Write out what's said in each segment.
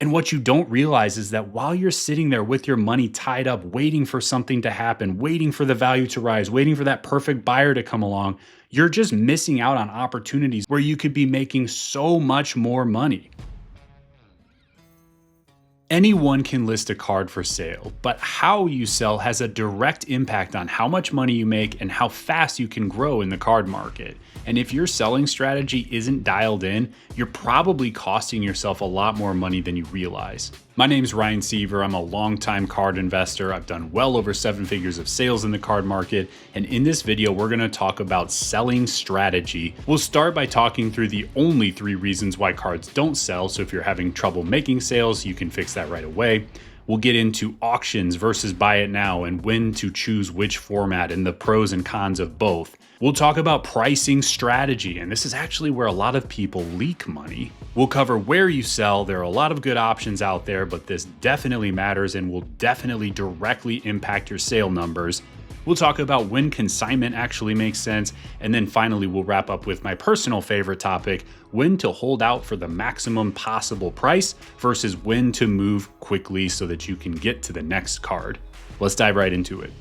And what you don't realize is that while you're sitting there with your money tied up, waiting for something to happen, waiting for the value to rise, waiting for that perfect buyer to come along, you're just missing out on opportunities where you could be making so much more money. Anyone can list a card for sale, but how you sell has a direct impact on how much money you make and how fast you can grow in the card market. And if your selling strategy isn't dialed in, you're probably costing yourself a lot more money than you realize. My name's Ryan Seaver. I'm a longtime card investor. I've done well over 7 figures of sales in the card market. And in this video, we're going to talk about selling strategy. We'll start by talking through the only 3 reasons why cards don't sell. So if you're having trouble making sales, you can fix that right away. We'll get into auctions versus buy it now and when to choose which format and the pros and cons of both. We'll talk about pricing strategy, and this is actually where a lot of people leak money. We'll cover where you sell. There are a lot of good options out there, but this definitely matters and will definitely directly impact your sale numbers. We'll talk about when consignment actually makes sense, and then finally we'll wrap up with my personal favorite topic, when to hold out for the maximum possible price versus when to move quickly so that you can get to the next card. Let's dive right into it.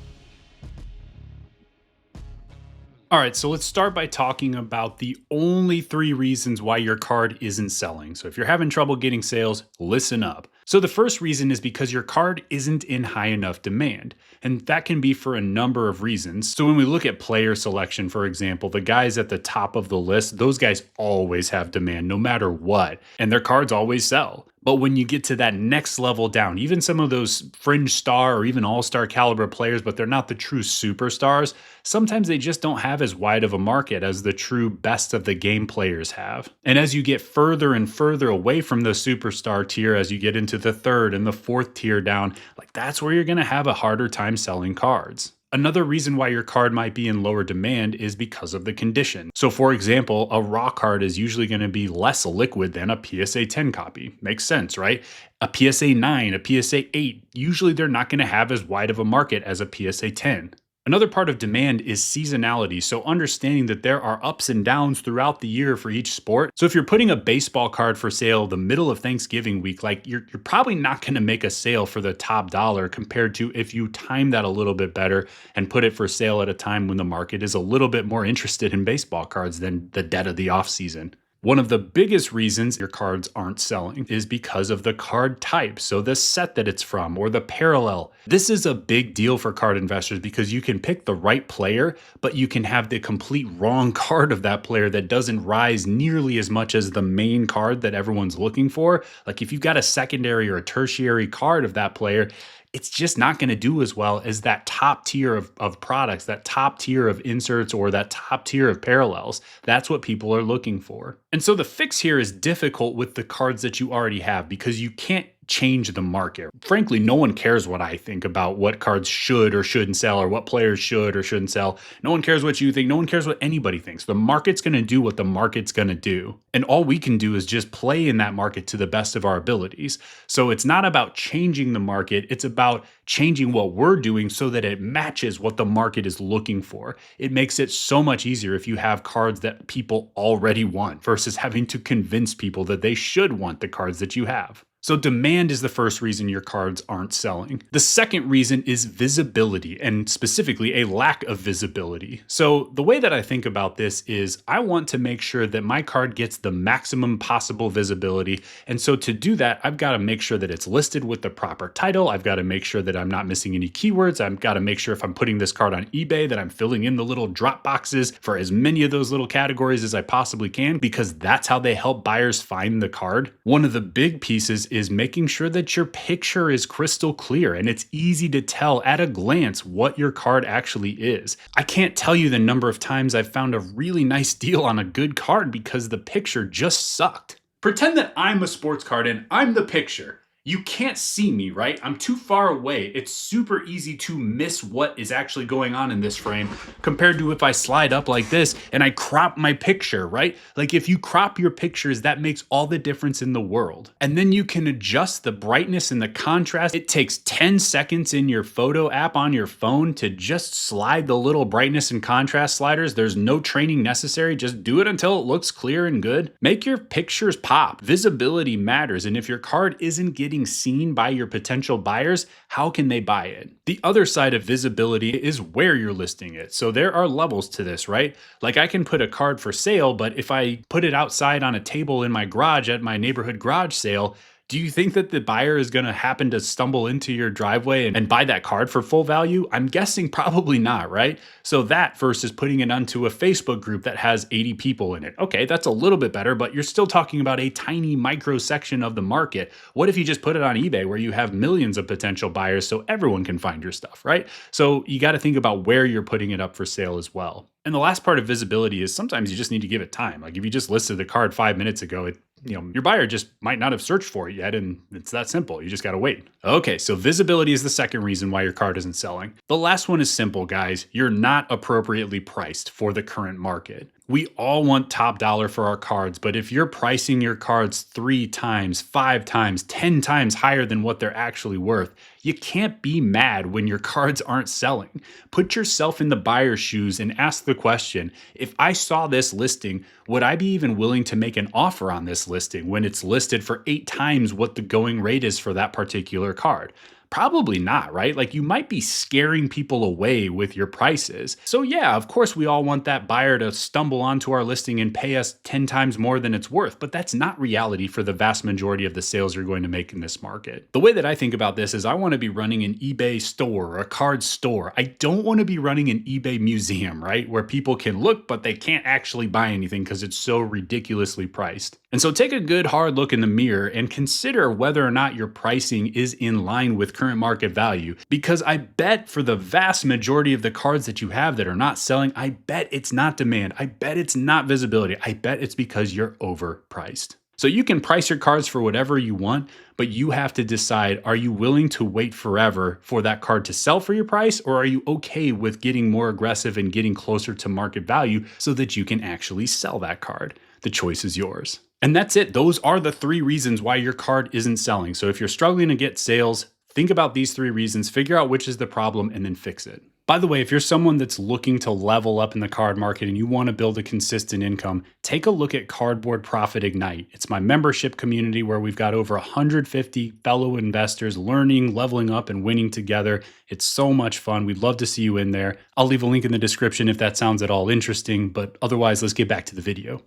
All right, so let's start by talking about the only 3 reasons why your card isn't selling. So if you're having trouble getting sales, listen up. So the first reason is because your card isn't in high enough demand. And that can be for a number of reasons. So when we look at player selection, for example, the guys at the top of the list, those guys always have demand no matter what. And their cards always sell. But when you get to that next level down, even some of those fringe star or even all-star caliber players, but they're not the true superstars, sometimes they just don't have as wide of a market as the true best of the game players have. And as you get further and further away from the superstar tier, as you get into the 3rd and the 4th tier down, like that's where you're gonna have a harder time selling cards. Another reason why your card might be in lower demand is because of the condition. So for example, a raw card is usually going to be less liquid than a PSA 10 copy. Makes sense, right? A PSA 9, a PSA 8, usually they're not going to have as wide of a market as a PSA 10. Another part of demand is seasonality, so understanding that there are ups and downs throughout the year for each sport. So if you're putting a baseball card for sale the middle of Thanksgiving week, like you're probably not going to make a sale for the top dollar compared to if you time that a little bit better and put it for sale at a time when the market is a little bit more interested in baseball cards than the dead of the off season. One of the biggest reasons your cards aren't selling is because of the card type, so the set that it's from or the parallel. This is a big deal for card investors because you can pick the right player, but you can have the complete wrong card of that player that doesn't rise nearly as much as the main card that everyone's looking for. Like if you've got a secondary or a tertiary card of that player, it's just not going to do as well as that top tier of products, that top tier of inserts, or that top tier of parallels. That's what people are looking for. And so the fix here is difficult with the cards that you already have because you can't change the market. Frankly, no one cares what I think about what cards should or shouldn't sell or what players should or shouldn't sell. No one cares what you think. No one cares what anybody thinks. The market's going to do what the market's going to do. And all we can do is just play in that market to the best of our abilities. So it's not about changing the market. It's about changing what we're doing so that it matches what the market is looking for. It makes it so much easier if you have cards that people already want versus having to convince people that they should want the cards that you have. So demand is the first reason your cards aren't selling. The second reason is visibility, and specifically a lack of visibility. So the way that I think about this is I want to make sure that my card gets the maximum possible visibility. And so to do that, I've got to make sure that it's listed with the proper title. I've got to make sure that I'm not missing any keywords. I've got to make sure if I'm putting this card on eBay that I'm filling in the little drop boxes for as many of those little categories as I possibly can, because that's how they help buyers find the card. One of the big pieces is making sure that your picture is crystal clear and it's easy to tell at a glance what your card actually is. I can't tell you the number of times I've found a really nice deal on a good card because the picture just sucked. Pretend that I'm a sports card and I'm the picture. You can't see me, right? I'm too far away. It's super easy to miss what is actually going on in this frame compared to if I slide up like this and I crop my picture, right? Like if you crop your pictures, that makes all the difference in the world. And then you can adjust the brightness and the contrast. It takes 10 seconds in your photo app on your phone to just slide the little brightness and contrast sliders. There's no training necessary. Just do it until it looks clear and good. Make your pictures pop. Visibility matters. And if your card isn't getting seen by your potential buyers, how can they buy it? The other side of visibility is where you're listing it. So there are levels to this, right? Like I can put a card for sale, but if I put it outside on a table in my garage at my neighborhood garage sale, do you think that the buyer is going to happen to stumble into your driveway and buy that card for full value? I'm guessing probably not, right? So that versus putting it onto a Facebook group that has 80 people in it. Okay, that's a little bit better, but you're still talking about a tiny micro section of the market. What if you just put it on eBay where you have millions of potential buyers so everyone can find your stuff, right? So you got to think about where you're putting it up for sale as well. And the last part of visibility is sometimes you just need to give it time. Like if you just listed the card 5 minutes ago, your buyer just might not have searched for it yet, and it's that simple. You just got to wait. Okay, so visibility is the second reason why your card isn't selling. The last one is simple, guys. You're not appropriately priced for the current market. We all want top dollar for our cards, but if you're pricing your cards 3 times, 5 times, 10 times higher than what they're actually worth, you can't be mad when your cards aren't selling. Put yourself in the buyer's shoes and ask the question, if I saw this listing, would I be even willing to make an offer on this listing when it's listed for 8 times what the going rate is for that particular card? Probably not, right? Like you might be scaring people away with your prices. So yeah, of course we all want that buyer to stumble onto our listing and pay us 10 times more than it's worth, but that's not reality for the vast majority of the sales you're going to make in this market. The way that I think about this is I want to be running an eBay store or a card store. I don't want to be running an eBay museum, right? Where people can look, but they can't actually buy anything because it's so ridiculously priced. And so take a good hard look in the mirror and consider whether or not your pricing is in line with current market value, because I bet for the vast majority of the cards that you have that are not selling, I bet it's not demand. I bet it's not visibility. I bet it's because you're overpriced. So you can price your cards for whatever you want, but you have to decide, are you willing to wait forever for that card to sell for your price, or are you okay with getting more aggressive and getting closer to market value so that you can actually sell that card? The choice is yours. And that's it. Those are the 3 reasons why your card isn't selling. So if you're struggling to get sales, think about these 3 reasons, figure out which is the problem, and then fix it. By the way, if you're someone that's looking to level up in the card market and you want to build a consistent income, take a look at Cardboard Profit Ignite. It's my membership community where we've got over 150 fellow investors learning, leveling up, and winning together. It's so much fun. We'd love to see you in there. I'll leave a link in the description if that sounds at all interesting, but otherwise, let's get back to the video.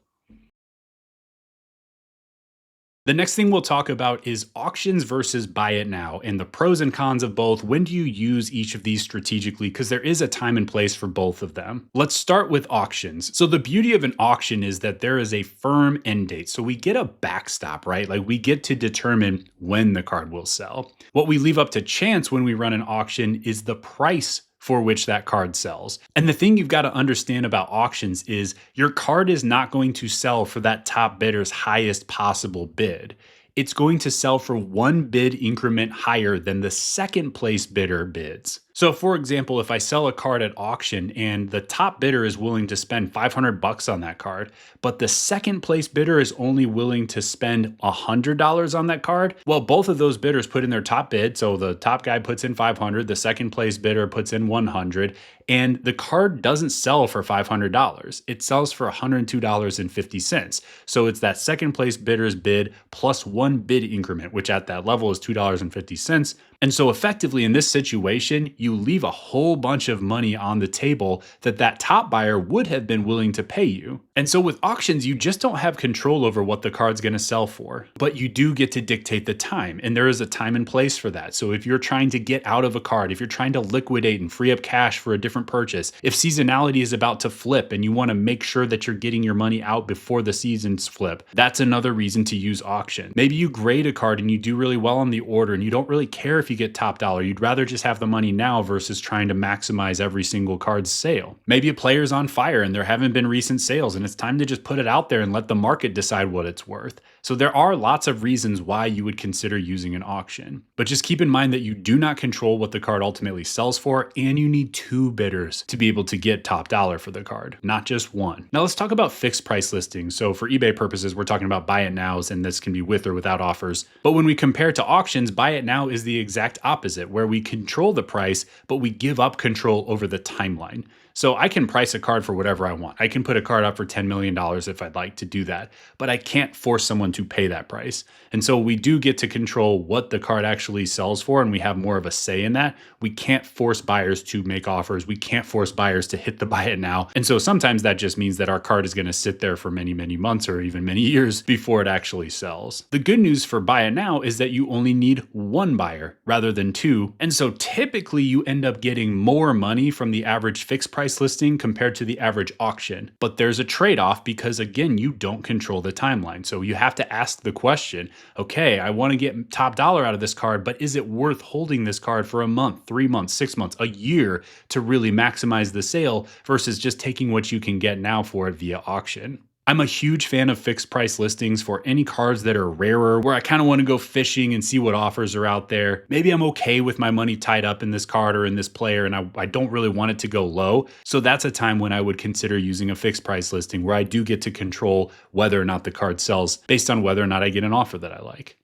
The next thing we'll talk about is auctions versus buy it now and the pros and cons of both. When do you use each of these strategically? Because there is a time and place for both of them. Let's start with auctions. So the beauty of an auction is that there is a firm end date. So we get a backstop, right? Like we get to determine when the card will sell. What we leave up to chance when we run an auction is the price for which that card sells. And the thing you've got to understand about auctions is your card is not going to sell for that top bidder's highest possible bid. It's going to sell for 1 bid increment higher than the second place bidder bids. So for example, if I sell a card at auction and the top bidder is willing to spend $500 on that card, but the second place bidder is only willing to spend $100 on that card, well, both of those bidders put in their top bid. So the top guy puts in 500, the second place bidder puts in 100, and the card doesn't sell for $500. It sells for $102.50. So it's that second place bidder's bid plus 1 bid increment, which at that level is $2.50. And so effectively in this situation, you leave a whole bunch of money on the table that top buyer would have been willing to pay you. And so with auctions, you just don't have control over what the card's going to sell for, but you do get to dictate the time. And there is a time and place for that. So if you're trying to get out of a card, if you're trying to liquidate and free up cash for a different purchase, if seasonality is about to flip and you want to make sure that you're getting your money out before the seasons flip, that's another reason to use auction. Maybe you grade a card and you do really well on the order and you don't really care if you get top dollar. You'd rather just have the money now versus trying to maximize every single card's sale. Maybe a player's on fire and there haven't been recent sales and it's time to just put it out there and let the market decide what it's worth. So there are lots of reasons why you would consider using an auction. But just keep in mind that you do not control what the card ultimately sells for, and you need two bidders to be able to get top dollar for the card, not just one. Now let's talk about fixed price listings. So for eBay purposes, we're talking about buy it nows, and this can be with or without offers. But when we compare to auctions, buy it now is the exact opposite, where we control the price, but we give up control over the timeline. So I can price a card for whatever I want. I can put a card up for $10 million if I'd like to do that, but I can't force someone to pay that price. And so we do get to control what the card actually sells for, and we have more of a say in that. We can't force buyers to make offers. We can't force buyers to hit the buy it now. And so sometimes that just means that our card is going to sit there for many, many months or even many years before it actually sells. The good news for buy it now is that you only need one buyer rather than two. And so typically you end up getting more money from the average fixed price listing compared to the average auction. But there's a trade-off because again, you don't control the timeline. So you have to ask the question, okay, I want to get top dollar out of this card, but is it worth holding this card for a month, 3 months, 6 months, a year to really maximize the sale versus just taking what you can get now for it via auction? I'm a huge fan of fixed price listings for any cards that are rarer, where I kind of want to go fishing and see what offers are out there. Maybe I'm okay with my money tied up in this card or in this player, and I don't really want it to go low. So that's a time when I would consider using a fixed price listing where I do get to control whether or not the card sells based on whether or not I get an offer that I like.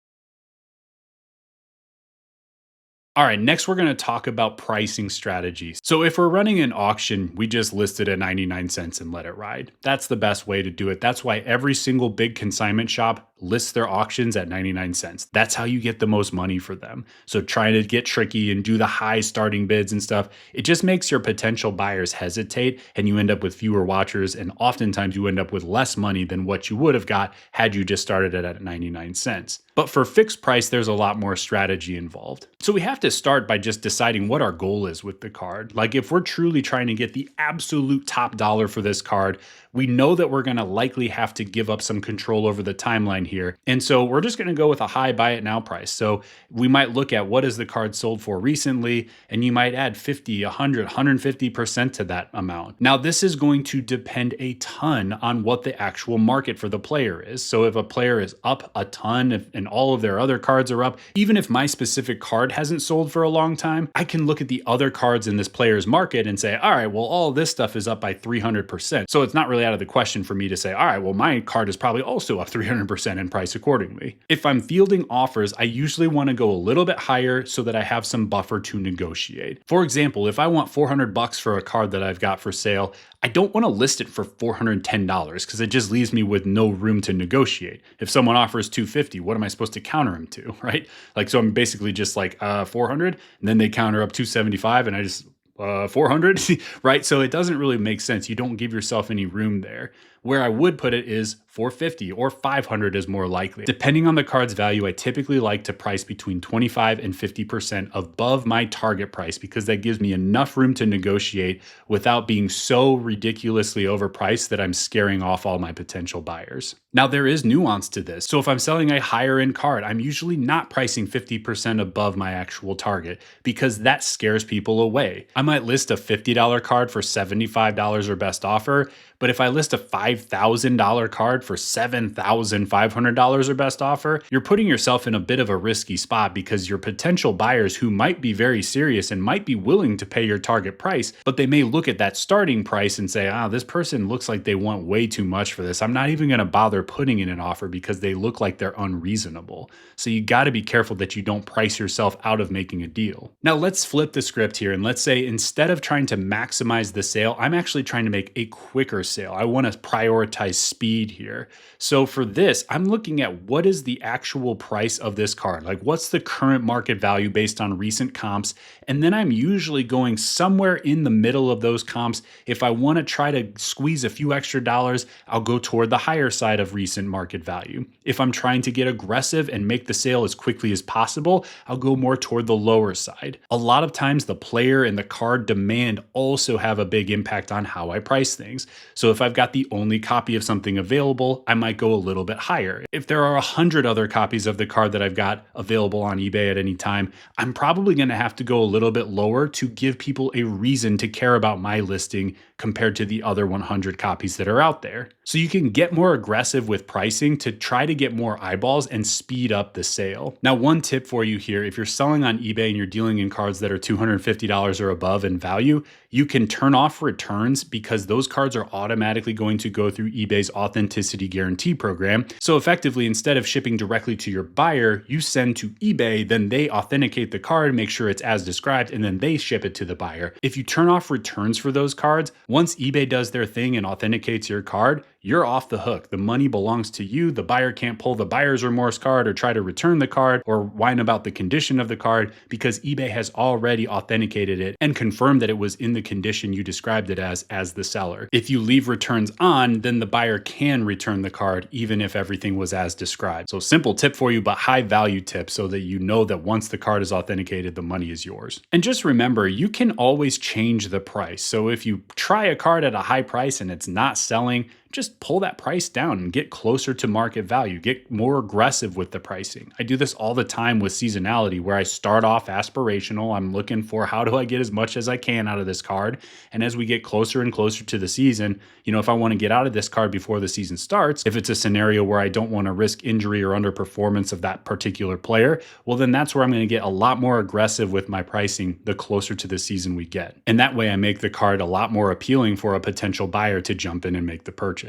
All right, next we're going to talk about pricing strategies. So if we're running an auction, we just list it at 99 cents and let it ride. That's the best way to do it. That's why every single big consignment shop lists their auctions at 99 cents. That's how you get the most money for them. So trying to get tricky and do the high starting bids and stuff, it just makes your potential buyers hesitate and you end up with fewer watchers, and oftentimes you end up with less money than what you would have got had you just started it at 99 cents. But for fixed price, there's a lot more strategy involved. So we have to start by just deciding what our goal is with the card. Like if we're truly trying to get the absolute top dollar for this card, we know that we're going to likely have to give up some control over the timeline here. And so we're just going to go with a high buy it now price. So we might look at what is the card sold for recently, and you might add 50, 100, 150% to that amount. Now, this is going to depend a ton on what the actual market for the player is. So if a player is up a ton and all of their other cards are up, even if my specific card hasn't sold for a long time, I can look at the other cards in this player's market and say, all right, well, all this stuff is up by 300%. So it's not really out of the question for me to say, all right, well, my card is probably also up 300% in price accordingly. If I'm fielding offers, I usually want to go a little bit higher so that I have some buffer to negotiate. For example, if I want $400 for a card that I've got for sale, I don't want to list it for $410 because it just leaves me with no room to negotiate. If someone offers $250, what am I supposed to counter him to, right? Like, so I'm basically just like 400, and then they counter up 275, and I just 400, right? So it doesn't really make sense. You don't give yourself any room there. Where I would put it is 450 or 500 is more likely. Depending on the card's value, I typically like to price between 25 and 50% above my target price because that gives me enough room to negotiate without being so ridiculously overpriced that I'm scaring off all my potential buyers. Now, there is nuance to this. So if I'm selling a higher end card, I'm usually not pricing 50% above my actual target because that scares people away. I might list a $50 card for $75 or best offer, but if I list a $5,000 card for $7,500 or best offer, you're putting yourself in a bit of a risky spot because your potential buyers who might be very serious and might be willing to pay your target price, but they may look at that starting price and say, this person looks like they want way too much for this. I'm not even going to bother putting in an offer because they look like they're unreasonable. So you got to be careful that you don't price yourself out of making a deal. Now let's flip the script here and let's say instead of trying to maximize the sale, I'm actually trying to make a quicker sale. I want to prioritize speed here. So for this, I'm looking at what is the actual price of this card? Like what's the current market value based on recent comps? And then I'm usually going somewhere in the middle of those comps. If I want to try to squeeze a few extra dollars, I'll go toward the higher side of recent market value. If I'm trying to get aggressive and make the sale as quickly as possible, I'll go more toward the lower side. A lot of times the player and the card demand also have a big impact on how I price things. So if I've got the only copy of something available, I might go a little bit higher. If there are 100 other copies of the card that I've got available on eBay at any time, I'm probably going to have to go a little bit lower to give people a reason to care about my listing compared to the other 100 copies that are out there. So you can get more aggressive with pricing to try to get more eyeballs and speed up the sale. Now, one tip for you here, if you're selling on eBay and you're dealing in cards that are $250 or above in value, you can turn off returns because those cards are automatically going to go through eBay's authenticity guarantee program. So effectively, instead of shipping directly to your buyer, you send to eBay, then they authenticate the card, make sure it's as described, and then they ship it to the buyer. If you turn off returns for those cards, once eBay does their thing and authenticates your card, you're off the hook. The money belongs to you. The buyer can't pull the buyer's remorse card or try to return the card or whine about the condition of the card because eBay has already authenticated it and confirmed that it was in the condition you described it as the seller. If you leave returns on, then the buyer can return the card even if everything was as described. So simple tip for you, but high value tip so that you know that once the card is authenticated, the money is yours. And just remember, you can always change the price. So if you try a card at a high price and it's not selling, just pull that price down and get closer to market value. Get more aggressive with the pricing. I do this all the time with seasonality where I start off aspirational. I'm looking for how do I get as much as I can out of this card. And as we get closer and closer to the season, if I want to get out of this card before the season starts, if it's a scenario where I don't want to risk injury or underperformance of that particular player, well, then that's where I'm going to get a lot more aggressive with my pricing the closer to the season we get. And that way I make the card a lot more appealing for a potential buyer to jump in and make the purchase. All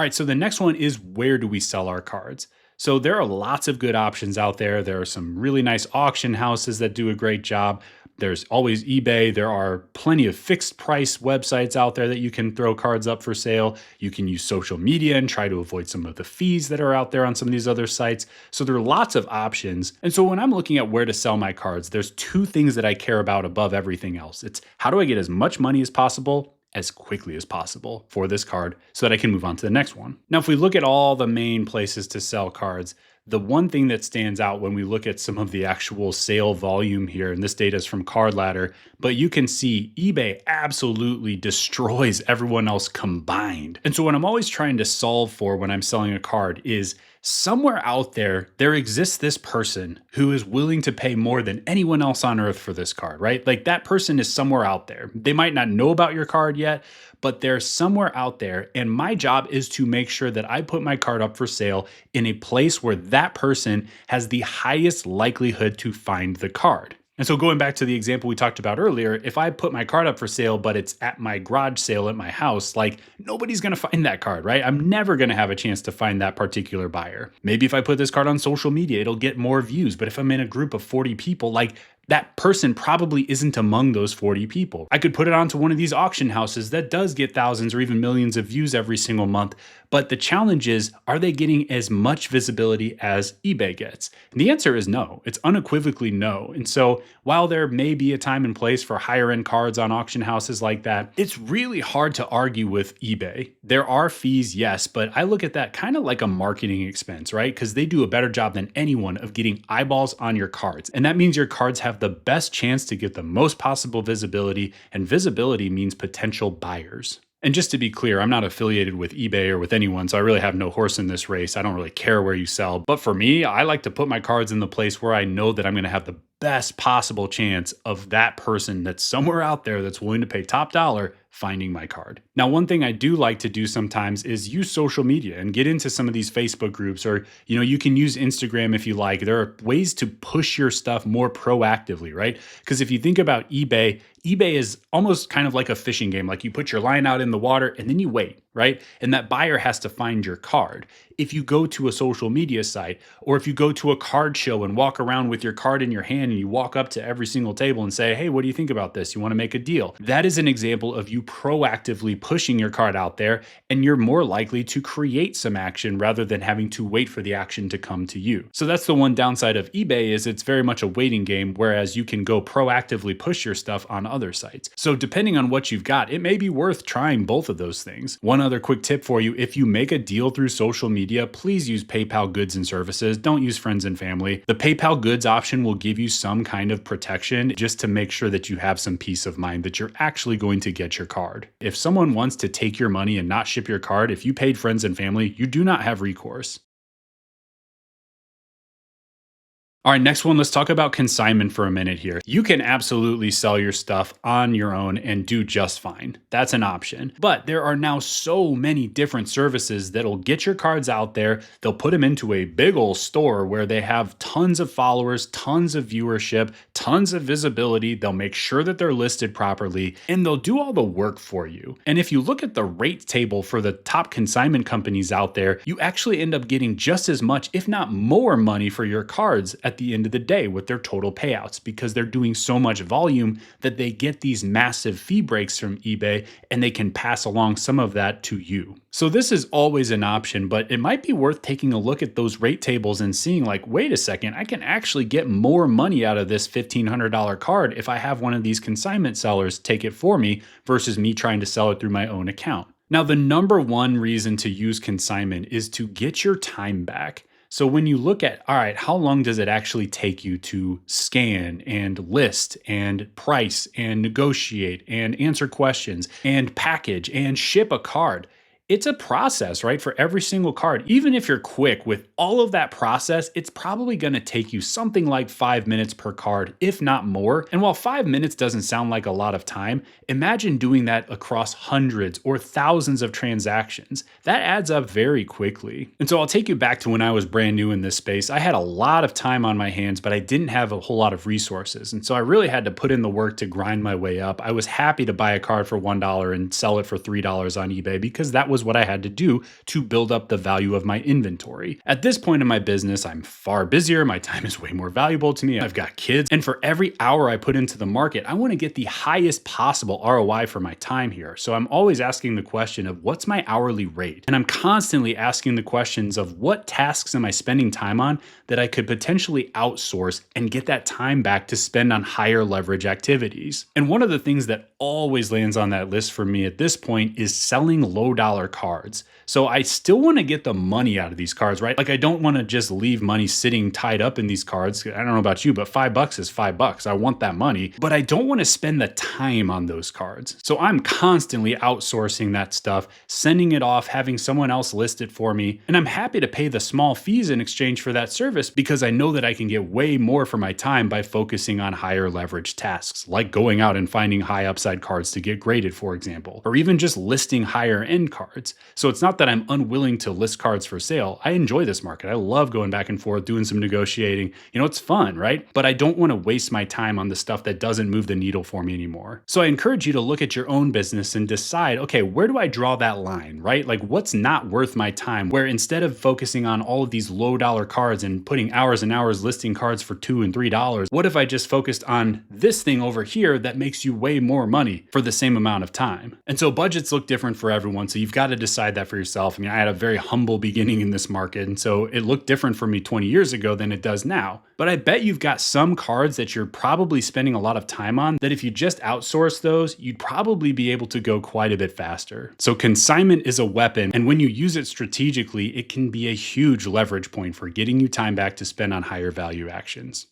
right, so the next one is where do we sell our cards? So there are lots of good options out there. There are some really nice auction houses that do a great job. There's always eBay. There are plenty of fixed price websites out there that you can throw cards up for sale. You can use social media and try to avoid some of the fees that are out there on some of these other sites. So there are lots of options. And so when I'm looking at where to sell my cards, there's two things that I care about above everything else. It's how do I get as much money as possible as quickly as possible for this card so that I can move on to the next one. Now, if we look at all the main places to sell cards, the one thing that stands out when we look at some of the actual sale volume here, and this data is from Card Ladder, but you can see eBay absolutely destroys everyone else combined. And so what I'm always trying to solve for when I'm selling a card is somewhere out there exists this person who is willing to pay more than anyone else on earth for this card, right? Like that person is somewhere out there. They might not know about your card yet, but they're somewhere out there. And my job is to make sure that I put my card up for sale in a place where that person has the highest likelihood to find the card. And so going back to the example we talked about earlier, if I put my card up for sale, but it's at my garage sale at my house, like nobody's going to find that card, right? I'm never going to have a chance to find that particular buyer. Maybe if I put this card on social media, it'll get more views. But if I'm in a group of 40 people, like that person probably isn't among those 40 people. I could put it onto one of these auction houses that does get thousands or even millions of views every single month. But the challenge is, are they getting as much visibility as eBay gets? And the answer is no. It's unequivocally no. And so while there may be a time and place for higher end cards on auction houses like that, it's really hard to argue with eBay. There are fees, yes, but I look at that kind of like a marketing expense, right? Because they do a better job than anyone of getting eyeballs on your cards. And that means your cards have the best chance to get the most possible visibility, and visibility means potential buyers. And just to be clear, I'm not affiliated with eBay or with anyone, so I really have no horse in this race. I don't really care where you sell. But for me, I like to put my cards in the place where I know that I'm going to have the best possible chance of that person that's somewhere out there that's willing to pay top dollar finding my card. Now, one thing I do like to do sometimes is use social media and get into some of these Facebook groups, or, you can use Instagram if you like. There are ways to push your stuff more proactively, right? Because if you think about eBay is almost kind of like a fishing game. Like you put your line out in the water and then you wait, right? And that buyer has to find your card. If you go to a social media site, or if you go to a card show and walk around with your card in your hand and you walk up to every single table and say, hey, what do you think about this? You want to make a deal? That is an example of you proactively pushing your card out there, and you're more likely to create some action rather than having to wait for the action to come to you. So that's the one downside of eBay, is it's very much a waiting game, whereas you can go proactively push your stuff on other sites. So depending on what you've got, it may be worth trying both of those things. One other quick tip for you, if you make a deal through social media, please use PayPal goods and services. Don't use friends and family. The PayPal goods option will give you some kind of protection just to make sure that you have some peace of mind that you're actually going to get your card. If someone wants to take your money and not ship your card, if you paid friends and family, you do not have recourse. All right, next one, let's talk about consignment for a minute here. You can absolutely sell your stuff on your own and do just fine. That's an option. But there are now so many different services that'll get your cards out there. They'll put them into a big old store where they have tons of followers, tons of viewership, tons of visibility. They'll make sure that they're listed properly, and they'll do all the work for you. And if you look at the rate table for the top consignment companies out there, you actually end up getting just as much, if not more money for your cards at the end of the day with their total payouts, because they're doing so much volume that they get these massive fee breaks from eBay and they can pass along some of that to you. So this is always an option, but it might be worth taking a look at those rate tables and seeing like, wait a second, I can actually get more money out of this $1,500 card if I have one of these consignment sellers take it for me versus me trying to sell it through my own account. Now, the number one reason to use consignment is to get your time back. So when you look at, all right, how long does it actually take you to scan and list and price and negotiate and answer questions and package and ship a card? It's a process, right? For every single card. Even if you're quick with all of that process, it's probably going to take you something like 5 minutes per card, if not more. And while 5 minutes doesn't sound like a lot of time, imagine doing that across hundreds or thousands of transactions. That adds up very quickly. And so I'll take you back to when I was brand new in this space. I had a lot of time on my hands, but I didn't have a whole lot of resources. And so I really had to put in the work to grind my way up. I was happy to buy a card for $1 and sell it for $3 on eBay because that was what I had to do to build up the value of my inventory. At this point in my business, I'm far busier. My time is way more valuable to me. I've got kids. And for every hour I put into the market, I want to get the highest possible ROI for my time here. So I'm always asking the question of what's my hourly rate? And I'm constantly asking the questions of what tasks am I spending time on that I could potentially outsource and get that time back to spend on higher leverage activities. And one of the things that always lands on that list for me at this point is selling low dollar cards. So I still want to get the money out of these cards, right? Like I don't want to just leave money sitting tied up in these cards. I don't know about you, but $5 is $5. I want that money, but I don't want to spend the time on those cards. So I'm constantly outsourcing that stuff, sending it off, having someone else list it for me. And I'm happy to pay the small fees in exchange for that service because I know that I can get way more for my time by focusing on higher leverage tasks, like going out and finding high upside cards to get graded, for example, or even just listing higher end cards. So it's not that I'm unwilling to list cards for sale. I enjoy this market. I love going back and forth, doing some negotiating. It's fun, right? But I don't want to waste my time on the stuff that doesn't move the needle for me anymore. So I encourage you to look at your own business and decide, okay, where do I draw that line, right? Like what's not worth my time? Where instead of focusing on all of these low dollar cards and putting hours and hours listing cards for $2 and $3, what if I just focused on this thing over here that makes you way more money for the same amount of time? And so budgets look different for everyone. So you've got to decide that for yourself. I mean, I had a very humble beginning in this market, and so it looked different for me 20 years ago than it does now. But I bet you've got some cards that you're probably spending a lot of time on that if you just outsource those, you'd probably be able to go quite a bit faster. So consignment is a weapon, and when you use it strategically, it can be a huge leverage point for getting you time back to spend on higher value actions.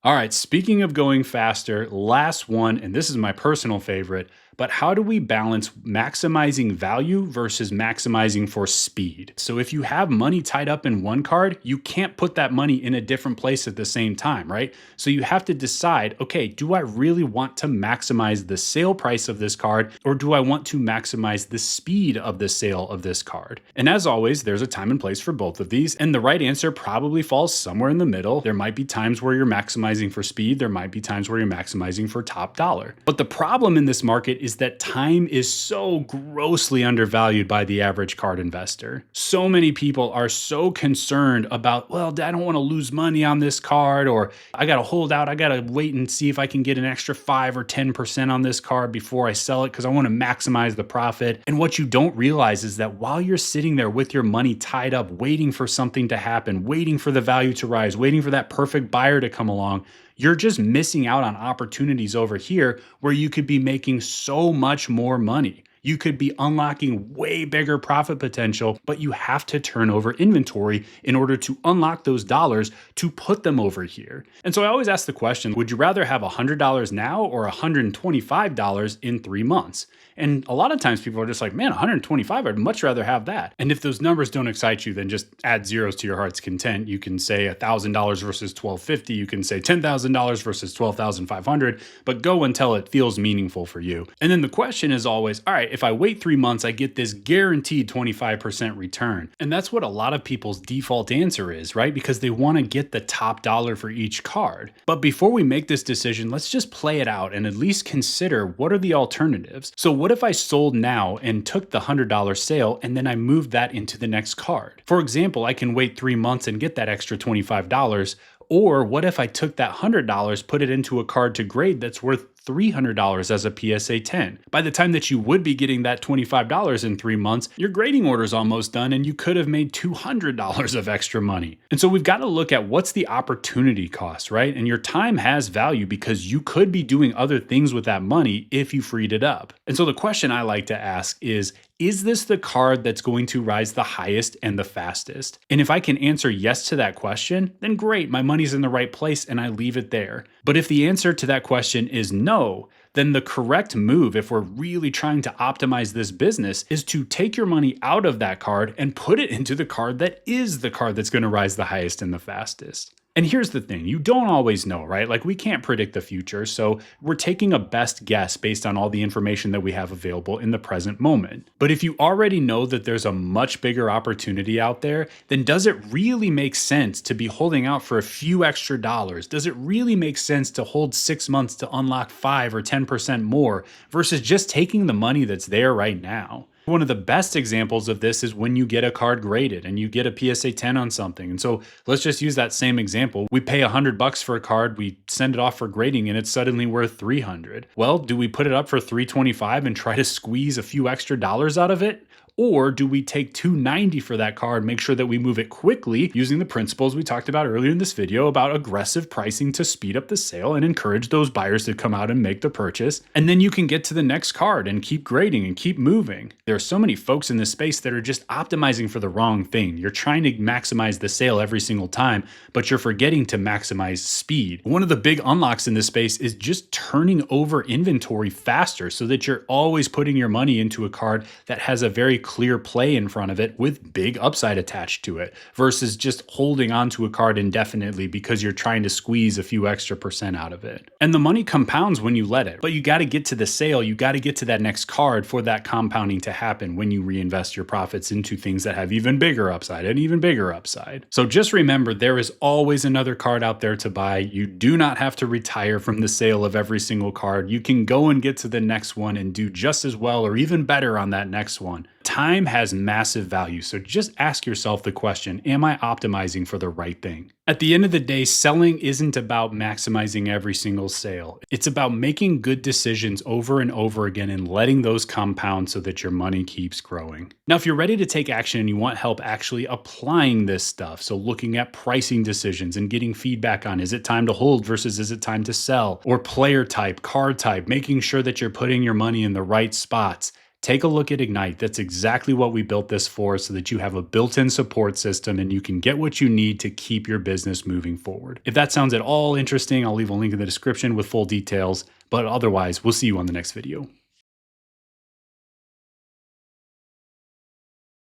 All right, speaking of going faster, last one, and this is my personal favorite, but how do we balance maximizing value versus maximizing for speed? So if you have money tied up in one card, you can't put that money in a different place at the same time, right? So you have to decide, okay, do I really want to maximize the sale price of this card, or do I want to maximize the speed of the sale of this card? And as always, there's a time and place for both of these, and the right answer probably falls somewhere in the middle. There might be times where you're maximizing for speed, there might be times where you're maximizing for top dollar. But the problem in this market is that time is so grossly undervalued by the average card investor. So many people are so concerned about, well, I don't want to lose money on this card, or I got to hold out. I got to wait and see if I can get an extra 5 or 10% on this card before I sell it because I want to maximize the profit. And what you don't realize is that while you're sitting there with your money tied up, waiting for something to happen, waiting for the value to rise, waiting for that perfect buyer to come along, you're just missing out on opportunities over here where you could be making so much more money. You could be unlocking way bigger profit potential, but you have to turn over inventory in order to unlock those dollars to put them over here. And so I always ask the question, would you rather have $100 now or $125 in 3 months? And a lot of times people are just like, man, 125, I'd much rather have that. And if those numbers don't excite you, then just add zeros to your heart's content. You can say $1,000 versus $1,250. You can say $10,000 versus $12,500, but go until it feels meaningful for you. And then the question is always, all right, if I wait 3 months, I get this guaranteed 25% return. And that's what a lot of people's default answer is, right? Because they want to get the top dollar for each card. But before we make this decision, let's just play it out and at least consider what are the alternatives. So what if I sold now and took the $100 sale and then I moved that into the next card? For example, I can wait 3 months and get that extra $25. Or what if I took that $100, put it into a card to grade that's worth $300 as a PSA 10. By the time that you would be getting that $25 in 3 months, your grading order is almost done and you could have made $200 of extra money. And so we've got to look at what's the opportunity cost, right? And your time has value because you could be doing other things with that money if you freed it up. And so the question I like to ask is this the card that's going to rise the highest and the fastest? And if I can answer yes to that question, then great, my money's in the right place and I leave it there. But if the answer to that question is no, then the correct move, if we're really trying to optimize this business, is to take your money out of that card and put it into the card that is the card that's going to rise the highest and the fastest. And here's the thing, you don't always know, right? Like we can't predict the future, so we're taking a best guess based on all the information that we have available in the present moment. But if you already know that there's a much bigger opportunity out there, then does it really make sense to be holding out for a few extra dollars? Does it really make sense to hold 6 months to unlock 5 or 10% more versus just taking the money that's there right now? One of the best examples of this is when you get a card graded and you get a PSA 10 on something. And so let's just use that same example. We pay $100 for a card, we send it off for grading and it's suddenly worth $300. Well, do we put it up for $325 and try to squeeze a few extra dollars out of it? Or do we take $290 for that card, make sure that we move it quickly using the principles we talked about earlier in this video about aggressive pricing to speed up the sale and encourage those buyers to come out and make the purchase. And then you can get to the next card and keep grading and keep moving. There are so many folks in this space that are just optimizing for the wrong thing. You're trying to maximize the sale every single time, but you're forgetting to maximize speed. One of the big unlocks in this space is just turning over inventory faster so that you're always putting your money into a card that has a very clear play in front of it with big upside attached to it versus just holding onto a card indefinitely because you're trying to squeeze a few extra percent out of it. And the money compounds when you let it, but you got to get to the sale, you got to get to that next card for that compounding to happen when you reinvest your profits into things that have even bigger upside and even bigger upside. So just remember, there is always another card out there to buy. You do not have to retire from the sale of every single card. You can go and get to the next one and do just as well or even better on that next one. Time has massive value, so just ask yourself the question, am I optimizing for the right thing? At the end of the day, selling isn't about maximizing every single sale. It's about making good decisions over and over again and letting those compound so that your money keeps growing. Now, if you're ready to take action and you want help actually applying this stuff, so looking at pricing decisions and getting feedback on is it time to hold versus is it time to sell, or player type, card type, making sure that you're putting your money in the right spots, take a look at Ignite. That's exactly what we built this for, so that you have a built-in support system and you can get what you need to keep your business moving forward. If that sounds at all interesting, I'll leave a link in the description with full details, but otherwise, we'll see you on the next video.